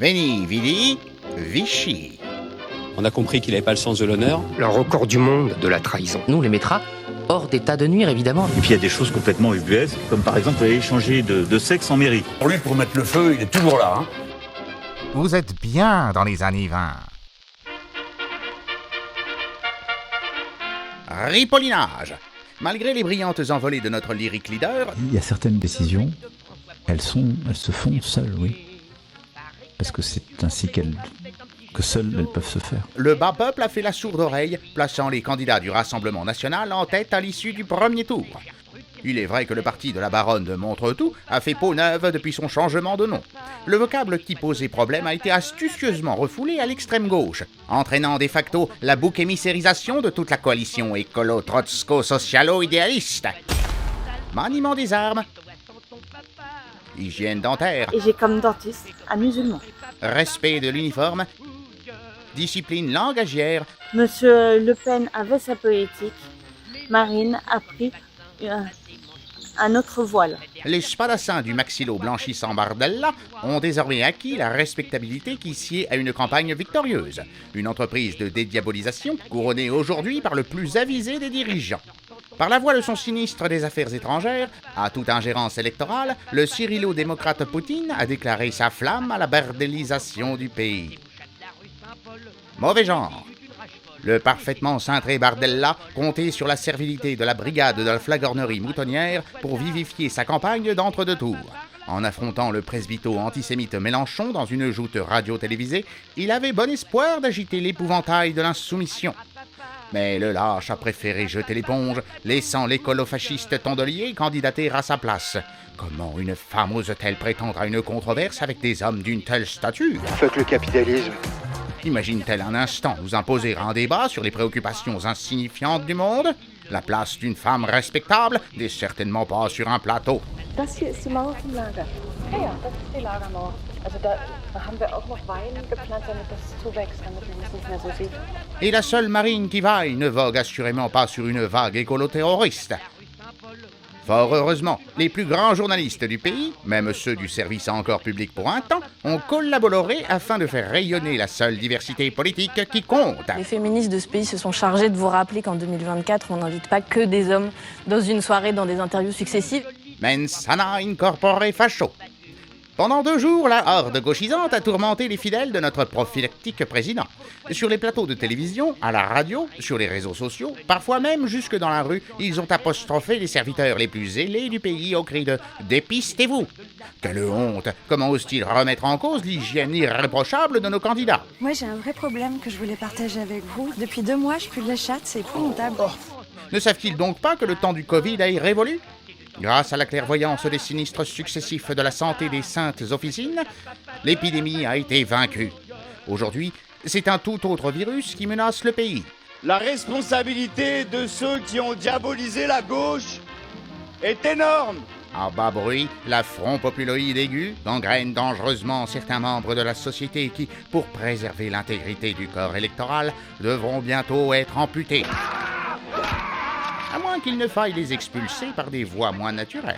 Veni, vidi, Vichy. On a compris qu'il n'avait pas le sens de l'honneur. Le record du monde de la trahison. Nous, on les mettra hors d'état de nuire, évidemment. Et puis il y a des choses complètement ubuesques, comme par exemple aller changer de sexe en mairie. Pour lui, pour mettre le feu, il est toujours là. Hein. Vous êtes bien dans les années 20. Ripollinage. Malgré les brillantes envolées de notre lyrique leader... Il y a certaines décisions, elles se font seules, oui. Parce que c'est ainsi que seules elles peuvent se faire. Le bas peuple a fait la sourde oreille, plaçant les candidats du Rassemblement national en tête à l'issue du premier tour. Il est vrai que le parti de la baronne de Montretout a fait peau neuve depuis son changement de nom. Le vocable qui posait problème a été astucieusement refoulé à l'extrême gauche, entraînant de facto la bouc émissérisation de toute la coalition écolo-trotsko-socialo-idéaliste. Maniement des armes, hygiène dentaire, et j'ai comme dentiste un musulman. Respect de l'uniforme, discipline langagière. Monsieur Le Pen avait sa politique, Marine a pris un autre voile. Les spadassins du maxillo blanchissant Bardella ont désormais acquis la respectabilité qui sied à une campagne victorieuse. Une entreprise de dédiabolisation couronnée aujourd'hui par le plus avisé des dirigeants. Par la voix de son sinistre des Affaires étrangères, à toute ingérence électorale, le cyrillo-démocrate Poutine a déclaré sa flamme à la bardélisation du pays. Mauvais genre. Le parfaitement cintré Bardella comptait sur la servilité de la brigade de la flagornerie moutonnière pour vivifier sa campagne d'entre-deux tours. En affrontant le presbyto antisémite Mélenchon dans une joute radio-télévisée, il avait bon espoir d'agiter l'épouvantail de l'insoumission. Mais le lâche a préféré jeter l'éponge, laissant l'écolo-fasciste tondelier candidater à sa place. Comment une femme ose-t-elle prétendre à une controverse avec des hommes d'une telle stature? Fuck le capitalisme. Imagine-t-elle un instant nous imposer un débat sur les préoccupations insignifiantes du monde? La place d'une femme respectable n'est certainement pas sur un plateau. Das hier ist die Mauer vom Lager. Ja, das ist die Lagermauer. Also da haben wir auch noch Wein gepflanzt, damit das zuwächst, damit man es nicht mehr so sieht. Et la seule marine qui vaille ne vogue assurément pas sur une vague écolo-terroriste. Fort heureusement, les plus grands journalistes du pays, même ceux du service encore public pour un temps, ont collaboré afin de faire rayonner la seule diversité politique qui compte. Les féministes de ce pays se sont chargées de vous rappeler qu'en 2024, on n'invite pas que des hommes dans une soirée, dans des interviews successives. Mens sana incorpore facho. Pendant 2 jours, la horde gauchisante a tourmenté les fidèles de notre prophylactique président. Sur les plateaux de télévision, à la radio, sur les réseaux sociaux, parfois même jusque dans la rue, ils ont apostrophé les serviteurs les plus zélés du pays au cri de « Dépistez-vous ». Quelle honte! Comment osent-ils remettre en cause l'hygiène irréprochable de nos candidats? Moi, j'ai un vrai problème que je voulais partager avec vous. Depuis 2 mois, je pue de la chatte, c'est épouvantable. Ne savent-ils donc pas que le temps du Covid a révolu? Grâce à la clairvoyance des sinistres successifs de la santé des saintes officines, l'épidémie a été vaincue. Aujourd'hui, c'est un tout autre virus qui menace le pays. La responsabilité de ceux qui ont diabolisé la gauche est énorme. À bas bruit, la front populoïde aigu gangrène dangereusement certains membres de la société qui, pour préserver l'intégrité du corps électoral, devront bientôt être amputés. À moins qu'il ne faille les expulser par des voies moins naturelles.